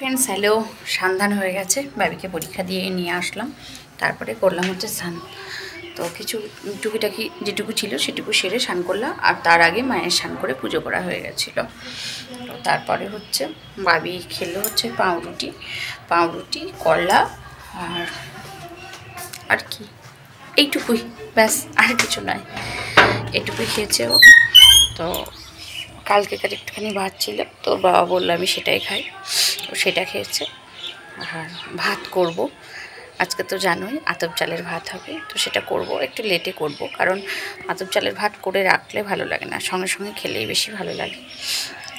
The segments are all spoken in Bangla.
ফ্রেন্ডস হ্যালো, সন্ধান হয়ে গেছে, বাবিকে পরীক্ষা দিয়ে নিয়ে আসলাম, তারপরে করলাম হচ্ছে স্নান। তো কিছু টুকিটাকি যেটুকু ছিল সেটুকু সেরে স্নান করলাম, আর তার আগে মায়ের স্নান করে পুজো করা হয়ে গেছিলো। তো তারপরে হচ্ছে বাবি খেলো হচ্ছে পাউরুটি কলা আর কি এইটুকুই, ব্যাস, আর কিছু নয়, এইটুকুই খেয়েছে ও। তো কালকেকার একটুখানি ভাত ছিল, তোর বাবা বললো আমি সেটাই খাই, ও সেটা খেয়েছে। আর ভাত করব আজকে, তো জানোই আতপ চালের ভাত হবে, তো সেটা করব, একটু লেটে করব, কারণ আতপ চালের ভাত করে রাখলে ভালো লাগে না, সঙ্গে সঙ্গে খেলেই বেশি ভালো লাগে।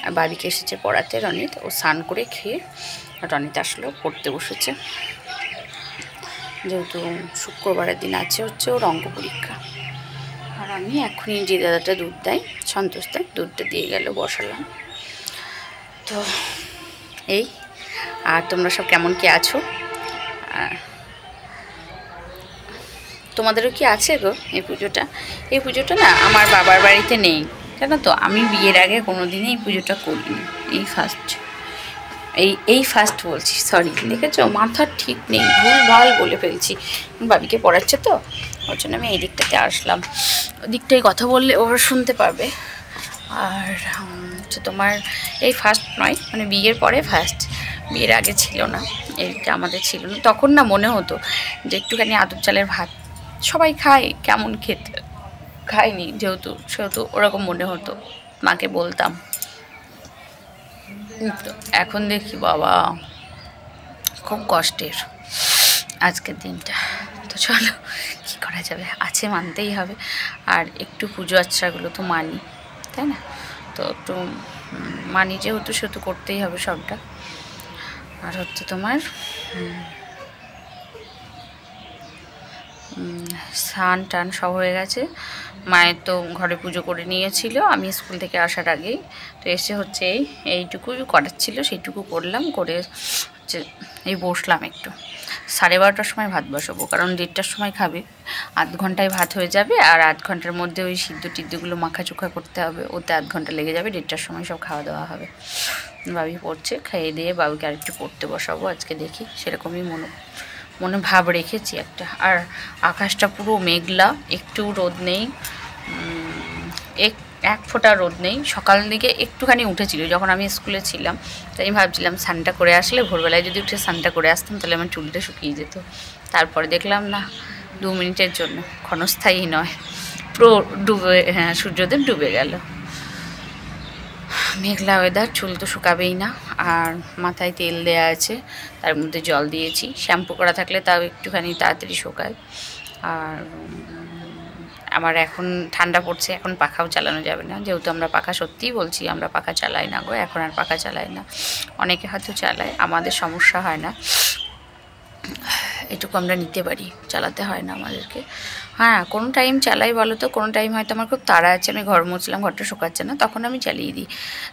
আর বাড়িকে এসেছে পড়াতে রনিত, ও স্নান করে খেয়ে রনিত আসলেও পড়তে বসেছে, যেহেতু শুক্রবারের দিন আছে হচ্ছে ওর অঙ্ক পরীক্ষা। আর আমি এখনই যে দাদাটা দুধ দেয়, সন্তোষ দেয়, দুধটা দিয়ে গেল, বসালাম। তো এই, আর তোমরা সব কেমন কি আছো? তোমাদেরও কি আছে গো এই পুজোটা না আমার বাবার বাড়িতে নেই, জানো তো। আমি বিয়ের আগে কোনো দিনই এই পুজোটা করিনি, এই ফার্স্ট বলছি, সরি, দেখেছো মাথার ঠিক নেই, ভুলভাল বলে ফেলছি। বাবিকে পড়াচ্ছে তো, ওর জন্য আমি এই দিকটাতে আসলাম, ওই দিকটায় কথা বললে ওরা শুনতে পারবে। আর তোমার এই ফার্স্ট নয়, মানে বিয়ের পরে ফার্স্ট, বিয়ের আগে ছিল না, এইটা আমাদের ছিল না তখন। না মনে হতো যে একটুখানি আতপ চালের ভাত সবাই খায়, কেমন খেতে, খাইনি সেহেতু ওরকম মনে হতো, মাকে বলতাম। এখন দেখি বাবা খুব কষ্টের আজকের দিনটা। তো চলো, কী করা যাবে, আছে মানতেই হবে। আর একটু পুজো আচ্ছাগুলো তো মানি, তাই না? তো একটু মানি যেহেতু সেহেতু করতেই হবে সবটা। আর হচ্ছে তোমার স্নান টান সব হয়ে গেছে, মায়ের তো ঘরে পুজো করে নিয়েছিল আমি স্কুল থেকে আসার আগেই। তো এসে হচ্ছে এইটুকু করার ছিল সেইটুকু করলাম, করে হচ্ছে এই বসলাম একটু। 12:30টার সময় ভাত বসাবো, কারণ 1:30টার সময় খাবে, আধ ঘন্টায় ভাত হয়ে যাবে, আর আধ ঘন্টার মধ্যে ওই সিদ্ধ টিদ্ধগুলো মাখাচোখা করতে হবে, ওতে আধ ঘন্টা লেগে যাবে, 1:30টার সময় সব খাওয়া দাওয়া হবে। বাবি পড়ছে, খাইয়ে দিয়ে বাবুকে আরেকটু পড়তে বসাবো আজকে, দেখি সেরকমই মনে ভাব রেখেছি একটা। আর আকাশটা পুরো মেঘলা, একটু রোদ নেই, এক ফোঁটা রোদ নেই। সকাল দিকে একটুখানি উঠেছিল যখন আমি স্কুলে ছিলাম, তাই আমি ভাবছিলাম স্নানটা করে আসলে, ভোরবেলায় যদি উঠে স্নানটা করে আসতাম তাহলে আমার চুলটা শুকিয়ে যেত। তারপরে দেখলাম না, 2 মিনিটের জন্য, ক্ষণস্থায়ী নয়, পুরো সূর্যদেব ডুবে গেল। মেঘলা ওয়েদার, চুল তো শুকাবেই না। আর মাথায় তেল দেয়া আছে, তার মধ্যে জল দিয়েছি, শ্যাম্পু করা থাকলে তাও একটুখানি তাড়াতাড়ি শোকায়। আর আমার এখন ঠান্ডা পড়ছে, এখন পাখাও চালানো যাবে না, যেহেতু আমরা পাখা, সত্যিই বলছি আমরা পাখা চালাই না গো, এখন আর পাখা চালাই না। অনেকে হয়তো চালায়, আমাদের সমস্যা হয় না, এটুকু আমরা নিতে পারি, চালাতে হয় না আমাদেরকে। হ্যাঁ, কোনো টাইম চালাই বলো তো, কোনো টাইম হয়তো আমার খুব তাড়া আছে, আমি ঘর মুছলাম, ঘরটা শুকাচ্ছে না, তখন আমি চালিয়ে দিই।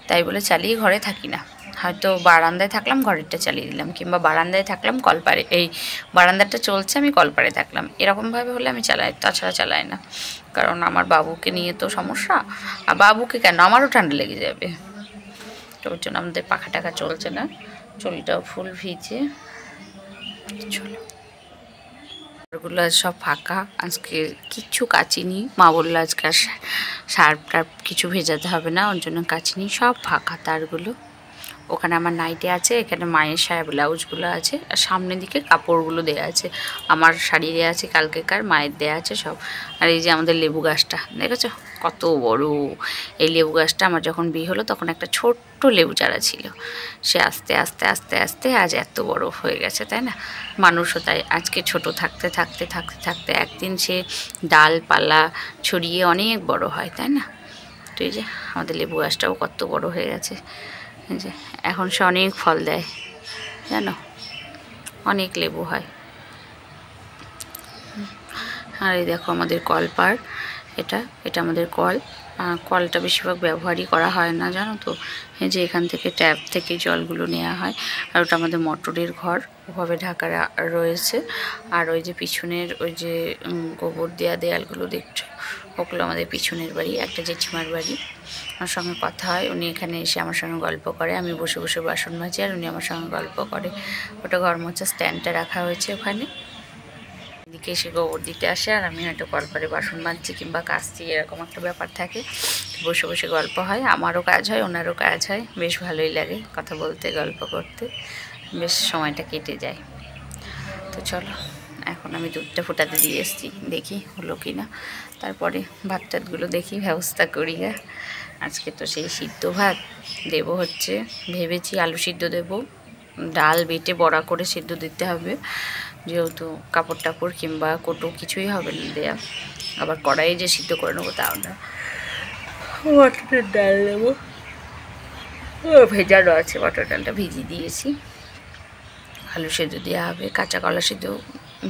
তাই বলে চালিয়ে ঘরে থাকি না, হয়তো বারান্দায় থাকলাম ঘরেরটা চালিয়ে দিলাম, কিংবা বারান্দায় থাকলাম কলপারে, এই বারান্দাটা চলছে আমি কলপারে থাকলাম, এরকমভাবে হলে আমি চালাই, তাছাড়া চালাই না। কারণ আমার বাবুকে নিয়ে তো সমস্যা, আর বাবুকে কেন, আমারও ঠান্ডা লেগে যাবে, তো ওর জন্য আমাদের পাখা টাখা চলছে না, চুলটাও ফুল ভিজে। চলো, ঘরগুলো আজ সব ফাঁকা, আজকে কিচ্ছু কাচিনি, মা বললো আজকে আর সার্ফ টার্ফ কিছু ভেজাতে হবে না, ওর জন্য কাচিনি, সব ফাঁকা তারগুলো। ওখানে আমার নাইটি আছে, এখানে মায়ের সায়া ব্লাউজগুলো আছে, আর সামনের দিকে কাপড়গুলো দেওয়া আছে, আমার শাড়ি দেওয়া আছে কালকেকার, মায়ের দেওয়া আছে সব। আর এই যে আমাদের লেবু গাছটা দেখেছো কত বড়, এই লেবু গাছটা আমার যখন বিয়ে হলো তখন একটা ছোট্ট লেবু চারা ছিল, সে আস্তে আস্তে আস্তে আস্তে আজ এত বড় হয়ে গেছে, তাই না? মানুষও তাই, আজকে ছোট থাকতে থাকতে থাকতে থাকতে একদিন সে ডালপালা ছড়িয়ে অনেক বড় হয়, তাই না? তো এই যে আমাদের লেবু গাছটাও কত বড় হয়ে গেছে, যে এখন সে অনেক ফল দেয়, জানো, অনেক লেবু হয়। আর এই দেখো আমাদের কলপার, এটা আমাদের কল, কলটা বেশিরভাগ ব্যবহারই করা হয় না, জানো তো। এই যে এখান থেকে ট্যাপ থেকে জলগুলো নেওয়া হয়। আর ওটা আমাদের মোটরের ঘর, ওভাবে ঢাকা রয়েছে। আর ওই যে পিছনের ওই যে গোবর দেওয়া দেয়ালগুলো দেখছো, ওগুলো আমাদের পিছনের বাড়ি, একটা জেঠিমার বাড়ি। আমার সঙ্গে কথা হয়, উনি এখানে এসে আমার সঙ্গে গল্প করে, আমি বসে বসে বাসন মাজি আর উনি আমার সঙ্গে গল্প করে। ওটা ঘর মোছা স্ট্যান্ডটা রাখা হয়েছে ওখানে। এদিকে এসে গোবর দিতে আসে আর আমি হয়তো কলপারে বাসন মাজছি কিংবা কাচছি, এরকম একটা ব্যাপার থাকে। বসে বসে গল্প হয়, আমারও কাজ হয় ওনারও কাজ হয়, বেশ ভালোই লাগে কথা বলতে গল্প করতে, বেশ সময়টা কেটে যায়। তো চলো, এখন আমি দুধটা ফোটাতে দিয়ে এসেছি, দেখি হলো কি না, তারপরে ভাত টাতগুলো দেখি ব্যবস্থা করি। আজকে তো সেই সিদ্ধ ভাত দেবো হচ্ছে, ভেবেছি আলু সিদ্ধ দেবো, ডাল বেটে বড়া করে সিদ্ধ দিতে হবে, যেহেতু কাপড় টাপড় কিংবা কোটো কিছুই হবে না দেয়া। আবার কড়াইয়ে যে সিদ্ধ করে নেবো তাও না, মটরের ডাল দেবো, ভেজানো আছে, মটর ডালটা ভিজিয়ে দিয়েছি। আলু সিদ্ধ দেওয়া হবে, কাঁচা কলা সিদ্ধ,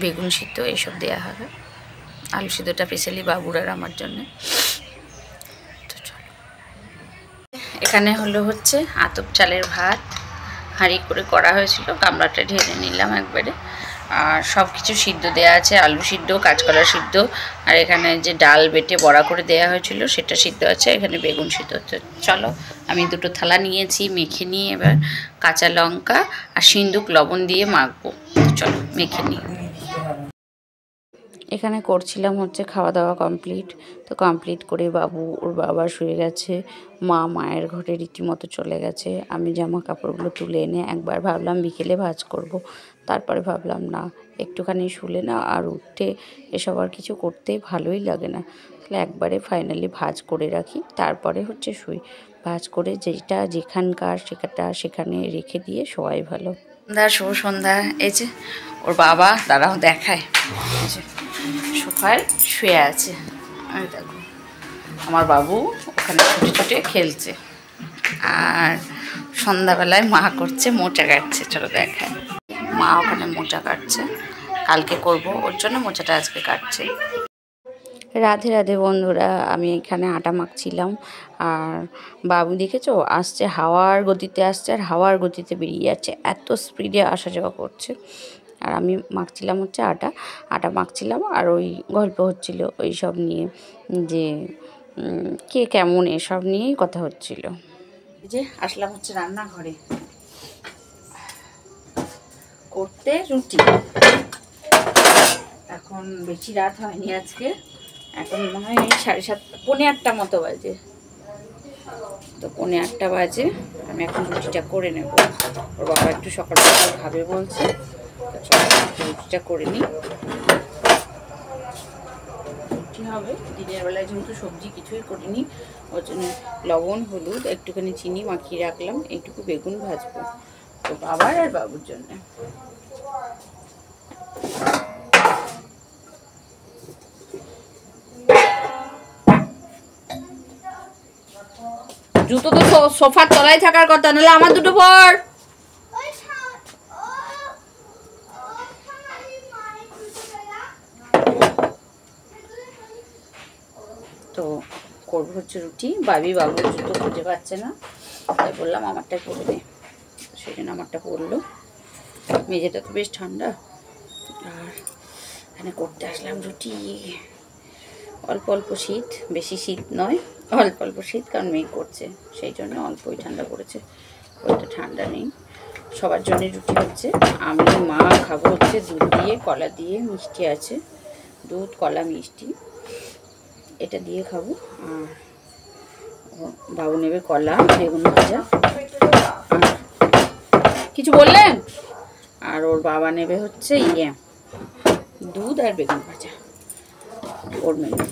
বেগুন সিদ্ধ এইসব দেওয়া হবে। আলু সিদ্ধটা স্পেশালি বাবুর আর আমার জন্যে। তো চলো, এখানে হচ্ছে আতপ চালের ভাত, হাঁড়ি করে করা হয়েছিল, গামলাটা ঢেলে নিলাম একবারে। আর সব কিছু সিদ্ধ দেওয়া আছে, আলু সিদ্ধ, কাঁচকলা সিদ্ধ, আর এখানে যে ডাল বেটে বড়া করে দেওয়া হয়েছিল সেটা সিদ্ধ আছে, এখানে বেগুন সিদ্ধ হচ্ছে। চলো, আমি দুটো থালা নিয়েছি, মেখে নিয়ে এবার কাঁচা লঙ্কা আর সিন্দুক লবণ দিয়ে মাখবো। চলো মেখে নিই। এখানে করছিলাম হচ্ছে খাওয়া দাওয়া কমপ্লিট, তো কমপ্লিট করে বাবু ওর বাবা শুয়ে গেছে, মা মায়ের ঘরে রীতিমতো চলে গেছে। আমি জামা কাপড়গুলো তুলে এনে একবার ভাবলাম বিকেলে ভাঁজ করব, তারপরে ভাবলাম না, একটুখানি শুলে না আর উঠতে এসব আর কিছু করতে ভালোই লাগে না, তাহলে একবারে ফাইনালি ভাঁজ করে রাখি, তারপরে হচ্ছে শুই। ভাঁজ করে যেটা যেখানকার সেখানে রেখে দিয়ে শোয়াই ভালো। সন্ধ্যা, শুভ সন্ধ্যা। এই যে ওর বাবা, দাঁড়াও দেখায়, সোফায় শুয়ে আছে, আর দেখো আমার বাবু ওখানে ছুটে ছুটে খেলছে। আর সন্ধ্যাবেলায় মা করছে মোচা কাটছে, চলো দেখায়। মা ওখানে মোচা কাটছে, কালকে করব ওর জন্য মোচাটা আজকে কাটছে। রাধে রাধে বন্ধুরা, আমি এখানে আটা মাখছিলাম। আর বাবু দেখেছো আসছে, হাওয়ার গতিতে আসছে আর হাওয়ার গতিতে বেরিয়ে যাচ্ছে, এত স্পিডে আসা যাওয়া করছে। আর আমি মাখছিলাম হচ্ছে আটা মাখছিলাম, আর ওই গল্প হচ্ছিল ওই সব নিয়ে, যে কে কেমন এসব নিয়েই কথা হচ্ছিল। যে আসলাম হচ্ছে রান্নাঘরে করতে রুটি। এখন বেশি রাত হয়নি আজকে, এখন মনে হয় 7:30 পৌনে 8টা মতো বাজে, তো পৌনে 8টা বাজে। আমি এখন রুটিটা করে নেব, ওর বাবা একটু সকাল সকাল খাবে বলছে, রুটিটা করে নিই। রুটি হবে দিনের বেলায়, যেহেতু সবজি কিছুই করিনি, ওর জন্য লবণ হলুদ একটুখানি চিনি মাখিয়ে রাখলাম, এইটুকু বেগুন ভাজবো তো বাবার আর বাবুর জন্য। জুতো তো সোফার তলায় থাকার কথা, নাহলে আমার দুটো পর। তো করবো হচ্ছে রুটি, বাবুর জুতো খুঁজে পাচ্ছে না, তাই বললাম আমারটাই পরে নে, সেই জন্য আমারটা পরলো। মেঝেটা তো বেশ ঠান্ডা। আর এখানে করতে আসলাম রুটি, অল্প অল্প শীত, বেশি শীত নয়, অল্প অল্প শীত, কারণ মেঘ করছে সেই জন্য অল্পই ঠান্ডা পড়েছে, ওইটা ঠান্ডা নেই। সবার জন্য রুটি হচ্ছে, আমি মা খাবো হচ্ছে দুধ দিয়ে, কলা দিয়ে, মিষ্টি আছে, দুধ কলা মিষ্টি, এটা দিয়ে খাবো। আর বাবু নেবে কলা, বেগুন ভাজা, কিছু বললেন, আর ওর বাবা নেবে হচ্ছে দুধ আর বেগুন ভাজা, ওর মেনু।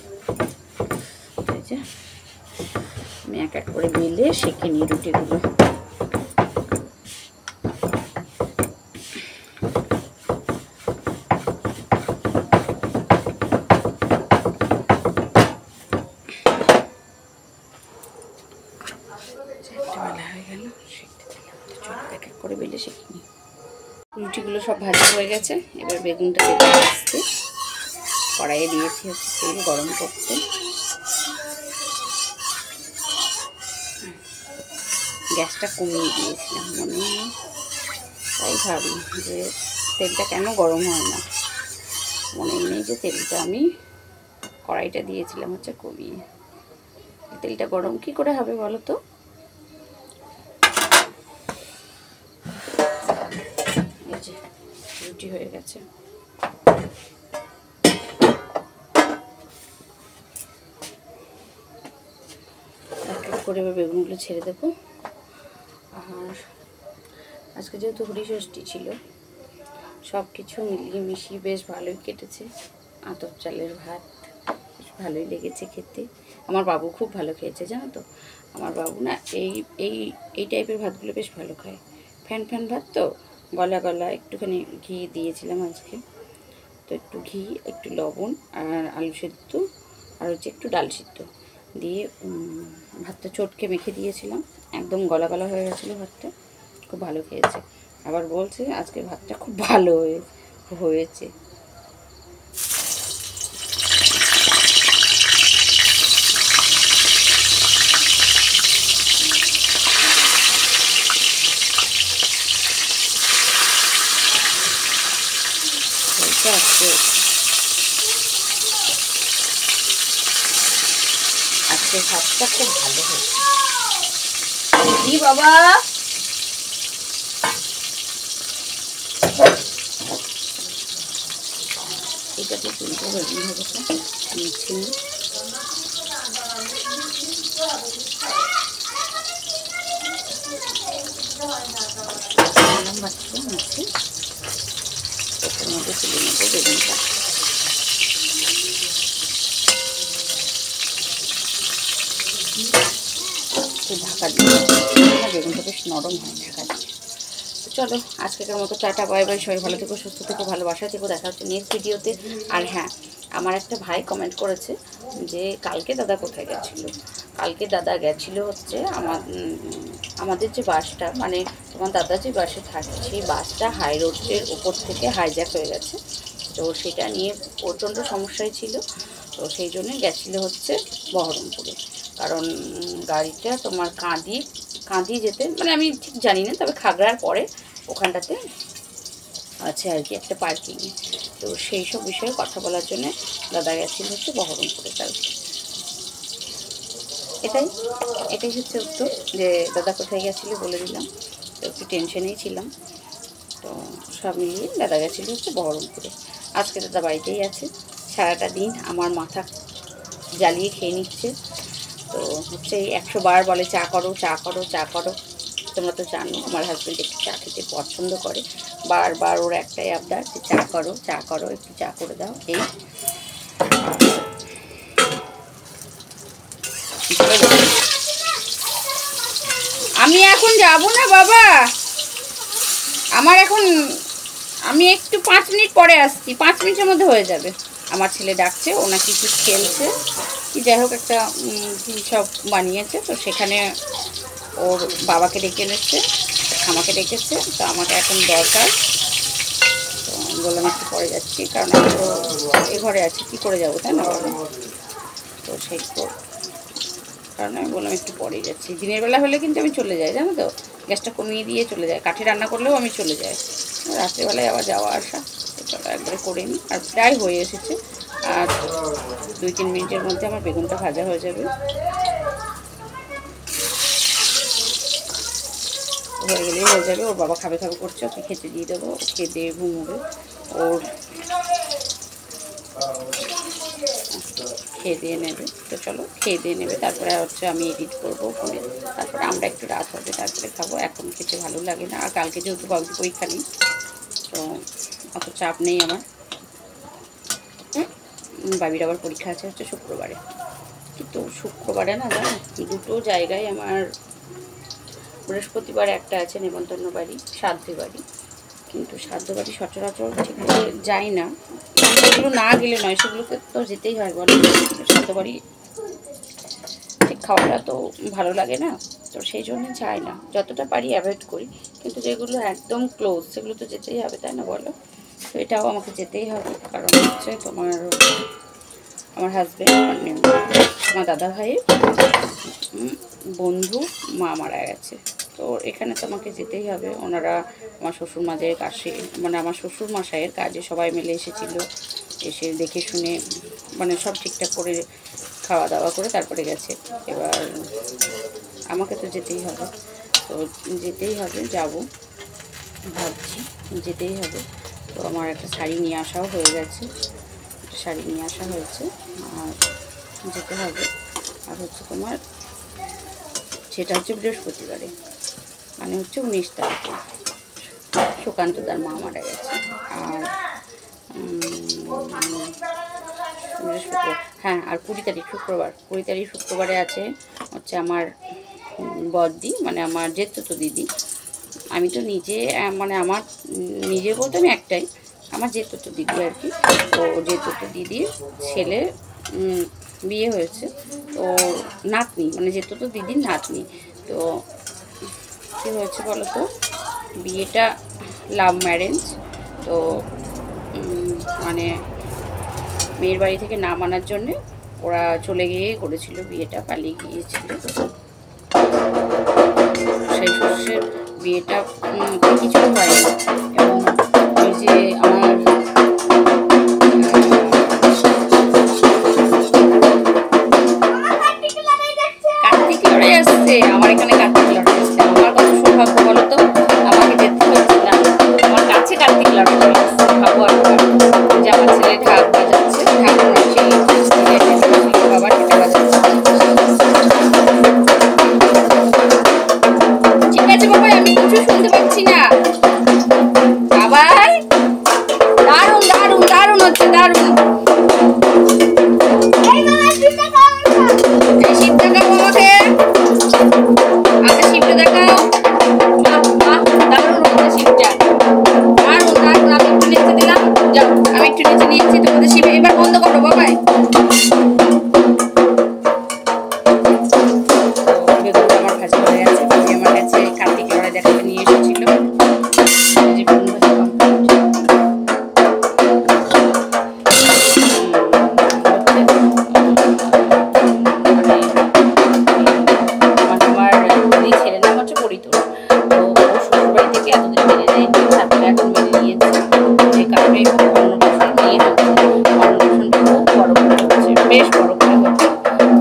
আমি এক এক করে বেলে সেঁকে নিই রুটিগুলো। রুটিগুলো সব ভাজা হয়ে গেছে, এবার বেগুনটা দেবো আসতে, কড়াইয়ে দিয়েছি হচ্ছে তেল গরম করতে। গ্যাসটা কমিয়ে দিয়েছিলাম, মনে হয় তাই ভাবি যে তেলটা কেন গরম হয় না, মনে নেই যে তেলটা আমি কড়াইটা দিয়েছিলাম হচ্ছে কমিয়ে। তেলটা গরম কি করে হবে বলো তো? এই যে রুটি হয়ে গেছে। করে বেগুনগুলো ছেড়ে দেবো। আর আজকে যেহেতু হরিষষ্ঠী ছিল, সব কিছু মিলিয়ে মিশিয়ে বেশ ভালোই কেটেছে। আতপ চালের ভাত বেশ ভালোই লেগেছে খেতে। আমার বাবু খুব ভালো খেয়েছে, জানো তো। আমার বাবু না এই এই এই টাইপের ভাতগুলো বেশ ভালো খায়। ফ্যান ফ্যান ভাত তো, গলা গলা একটুখানি ঘি দিয়েছিলাম আজকে, তো একটু ঘি, একটু লবণ, আর আলু সেদ্ধ, আর হচ্ছে একটু ডাল সিদ্ধ দিয়ে ভাতটা চটকে মেখে দিয়েছিলাম। একদম গলা গলা হয়ে গেছিলো ভাতটা, খুব ভালো খেয়েছে। আবার বলছে আজকে ভাতটা খুব ভালো হয়েছে। আজকে ভাতটা খুব ভালো হয়েছে। কি বাবা, এটাতে তুলতে রেডি হয়ে গেছে। নিচ্ছি বাচ্চা নিচ্ছি, এটার মধ্যে তুলে নেবো বেগুনটা। ঢাকা দিয়ে বেগুনটা বেশ নরম হয় ঢাকা দিয়ে। চলো আজকের মতো টাটা, বাই বাই। সবাই ভালো থেকো, সুস্থ থেকো, ভালোবাসা থেকো। দেখা হচ্ছে নেক্সট ভিডিওতে। আর হ্যাঁ, আমার একটা ভাই কমেন্ট করেছে যে কালকে দাদা কোথায় গেছিলো। কালকে দাদা গেছিলো হচ্ছে আমাদের যে বাসটা, মানে তোমার দাদা যে বাসে থাকে সেই বাসটা হাই রোডের ওপর থেকে হাইজ্যাক হয়ে গেছে। তো সেটা নিয়ে প্রচণ্ড সমস্যায় ছিল। তো সেই জন্য গেছিলো হচ্ছে বহরমপুরে। কারণ গাড়িটা তোমার কাঁদি যেতে, মানে আমি ঠিক জানি না, তবে খাগড়ার পরে ওখানটাতে আছে আর কি একটা পার্কিং। তো সেই সব বিষয়ে কথা বলার জন্য দাদা গেছিলো হচ্ছে বহরমপুরে কালকে। এটাই হচ্ছে উত্তর, যে দাদা কোথায় গেছিলো বলে দিলাম। তো একটু টেনশনেই ছিলাম। তো সব মিলিয়ে দাদা গেছিলো হচ্ছে বহরমপুরে। আজকে দাদা বাড়িতেই আছে, সারাটা দিন আমার মাথা জ্বালিয়ে খেয়ে নিচ্ছে। তো হচ্ছে 100 বার বলে চা করো চা করো চা করো। তোমরা তো জানো আমার হাজব্যান্ড একটু চা খেতে পছন্দ করে। বারবার ওর একটাই আবদার যে চা করো একটু চা করে দাও। এই আমি এখন যাব না বাবা, আমি একটু 5 মিনিট পরে আসছি, 5 মিনিটের মধ্যে হয়ে যাবে। আমার ছেলে ডাকছে, ও নাকি কিছু খেলছে কি যাই হোক, একটা সব বানিয়েছে। তো সেখানে ওর বাবাকে ডেকে এনেছে, আমাকে ডেকেছে। তো আমাকে এখন দরকার, তো বললাম একটু পরে যাচ্ছি, কারণ আমি তো এ ঘরে আছি, কী করে যাবো তাই না বলো। তো সেই কারণ আমি বললাম একটু পরেই যাচ্ছি। দিনের বেলা হলে কিন্তু আমি চলে যাই, জানো তো, গ্যাসটা কমিয়ে দিয়ে চলে যাই। কাঠে রান্না করলেও আমি চলে যাই, রাত্রেবেলায় আবার যাওয়া আসা। চলো একবারে করে নিই। আর প্রায় হয়ে এসেছে, আর 2-3 মিনিটের মধ্যে আমার বেগুনটা ভাজা হয়ে যাবে। হয়ে গেলেই হয়ে যাবে। ওর বাবা খাবে করছে, ওকে খেতে দিয়ে দেবো, খেয়ে দিয়ে ঘুমোবে। ওর খেয়ে দিয়ে নেবে। তো চলো খেয়ে দিয়ে নেবে, তারপরে হচ্ছে আমি এডিট করবো ফোনে, তারপরে আমরা একটু রাত হবে, তারপরে খাবো। এখন খেতে ভালো লাগে না, আর কালকে যেহেতু বাবুর পরীক্ষা নেই, তো অত চাপ নেই আমার। বাবির আবার পরীক্ষা আছে হচ্ছে শুক্রবারে। কিন্তু শুক্রবারে না জানো, দুটো জায়গায় আমার, বৃহস্পতিবার একটা আছে নেমন্তন্ন বাড়ি, শ্রাদ্ধ বাড়ি। কিন্তু শ্রাদ্ধ বাড়ি সচরাচর ঠিক করে যাই না, সেগুলো না গেলে নয়, সেগুলোকে তো যেতেই হয় বলো। শ্রাদ্ধ বাড়ি ঠিক খাওয়াটা তো ভালো লাগে না, তো সেই জন্য যাই না, যতটা পারি অ্যাভয়েড করি। কিন্তু যেগুলো একদম ক্লোজ সেগুলো তো যেতেই হবে তাই না বলো। তো এটাও আমাকে যেতেই হবে, কারণ হচ্ছে আমার হাজব্যান্ড, মানে আমার দাদা ভাইয়ের বন্ধু মা মারা গেছে। তো এখানে তো আমাকে যেতেই হবে। ওনারা আমার শ্বশুরমাদের কাছে, মানে আমার শ্বশুরমশাইয়ের কাজে সবাই মিলে এসেছিল, এসে দেখে শুনে মানে সব ঠিকঠাক করে খাওয়া দাওয়া করে তারপরে গেছে। এবার আমাকে তো যেতেই হবে, তো যেতেই হবে, যাব ভাবছি, যেতেই হবে। তো আমার একটা শাড়ি নিয়ে আসাও হয়ে গেছে, একটা শাড়ি নিয়ে আসা হয়েছে, আর যেতে হবে। আর হচ্ছে তোমার সেটা হচ্ছে বৃহস্পতিবারে, মানে হচ্ছে 19 তারিখে সুকান্তদার মা মারা গেছে। আর বৃহস্পতিবার, হ্যাঁ, আর 20 তারিখ শুক্রবার, 20 তারিখ শুক্রবারে আছে হচ্ছে আমার বড়দি, মানে আমার জেঠতুতো দিদি। আমি তো নিজে, মানে আমার নিজে বলতে আমি একটাই, আমার জেঠতুতো দিদি আর কি। তো জেঠতুতো দিদির ছেলে বিয়ে হয়েছে, তো নাতনি, মানে জেঠতুতো দিদির নাতনি। তো কী হয়েছে বলো তো, বিয়েটা লাভ ম্যারেজ। তো মানে মেয়ের বাড়ি থেকে না মানার জন্যে ওরা চলে গিয়ে করেছিল বিয়েটা, পালিয়ে গিয়েছিল। সেই শ্বশুরের বিয়েটা কিছু হয়নি। এবং ওই যে আমার কার্তিক লড়াই আসছে, আমার এখানে কার্তিক লড়াই আসছে। আমার কত সৌভাগ্য বলো তো, আমাকে যেতে হচ্ছে না, আমার কাছে কার্তিক লড়াই আসছে। ভাবো একবার যে আমার ছেলে ঢাক বাজাচ্ছে, ঢাক নাচে বাবা সেটা বাজাচ্ছে। ঠিক আছে বাবা, আমি কিছু শুনতে পাচ্ছি না। বাবাই দারুণ দারুণ দারুণ হচ্ছে, দারুণ। শিব দেখাও আমাকে, আচ্ছা শিবটা দেখাও। দারুণ হচ্ছে শিবটা, দারুণ দারুণ। আমি একটু নিচে দিলাম, যাও আমি একটু নিচে নিয়েছি তোমাদের শিবে। এবার বন্ধ করো বাবাই। আমার ভাজি হয়ে গেছে, ভাজি আমার কাছে কার্তিক লড়াই দেখাতে নিয়ে এসেছিল। বেশ বড় করে হচ্ছে,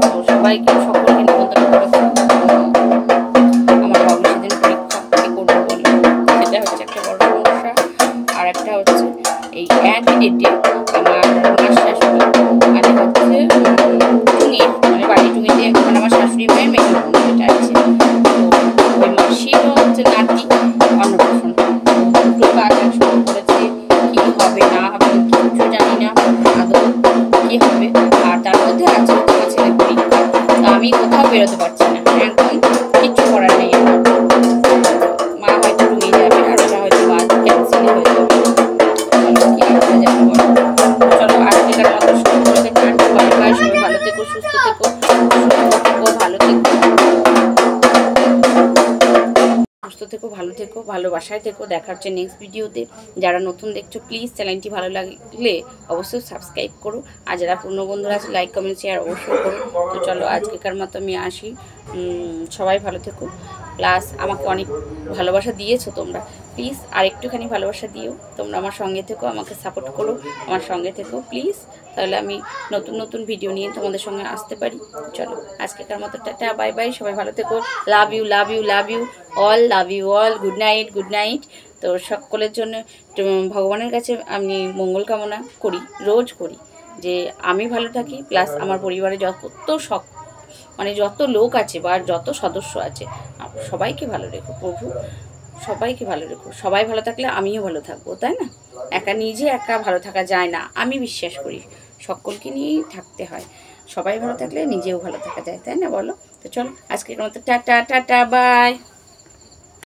তো সবাইকে সকলকে নিমন্ত্রণ করেছে। আমার বাবু সেদিন পরীক্ষা, কী করবো বলো, সেটা হচ্ছে একটা বড় সমস্যা। আর একটা হচ্ছে এই একই ডেটে আমার মার শাশুড়ি, মানে হচ্ছে টুঙির, মানে বাড়ি টুঙিতে, মানে আমার শাশুড়ি মায়ের মেয়ে যেটা আছে, তো ওই মাসিরও হচ্ছে নাতি অন্নপ্রাশন। দুটো কাজ একসঙ্গে করেছে, কী হবে না হবে কিছু জানি না আদৌ কী হবে। আর তার মধ্যে আছে তোমার ছেলে পরীক্ষা, তো আমি কোথাও বেরোতে পারছি না, একদম কিচ্ছু করার নেই। মা হয়তো টুঙে যাবে, আর ওটা হয়তো বাদ ক্যান্সেলই হয়ে যাবে। কী করা যাবে বলো। চলো আজকের মতো সকলকে টাটা, বাই বাই। সবাই ভালো থেকো, সুস্থ থেকো, ভালো থেকো, সুস্থ থেকো, ভালো থেকো, ভালোবাসায় থেকো। দেখা হচ্ছে নেক্সট ভিডিওতে। যারা নতুন দেখছো প্লিজ চ্যানেলটি ভালো লাগলে অবশ্যই সাবস্ক্রাইব করো, আর যারা পুরনো বন্ধুরা আছে লাইক কমেন্ট শেয়ার অবশ্যই করো। তো চলো আজকেকার মতো আমি আসি, সবাই ভালো থেকো। প্লাস আমাকে অনেক ভালোবাসা দিয়েছো তোমরা, প্লিজ আর একটুখানি ভালোবাসা দিও। তোমরা আমার সঙ্গে থেকো, আমাকে সাপোর্ট করো, আমার সঙ্গে থেকো প্লিজ, তাহলে আমি নতুন নতুন ভিডিও নিয়ে তোমাদের সঙ্গে আসতে পারি। চলো আজকেকার মতো টাটা, বাই বাই। সবাই ভালো থেকো, love you love you love you all, love you all. Good night good night. তো সকলের জন্য ভগবানের কাছে আমি মঙ্গল কামনা করি, রোজ করি, যে আমি ভালো থাকি, প্লাস আমার পরিবারে মানে যত লোক আছে বা যত সদস্য আছে সবাইকে ভালো রেখো প্রভু, সবাইকে ভালো রেখো। সবাই ভালো থাকলে আমিও ভালো থাকবো, তাই না? নিজে একা ভালো থাকা যায় না, আমি বিশ্বাস করি সকলকে নিয়েই থাকতে হয়। সবাই ভালো থাকলে নিজেও ভালো থাকা যায়, তাই না বলো? তো চলো আজকের মতো টাটা টাটা বাই।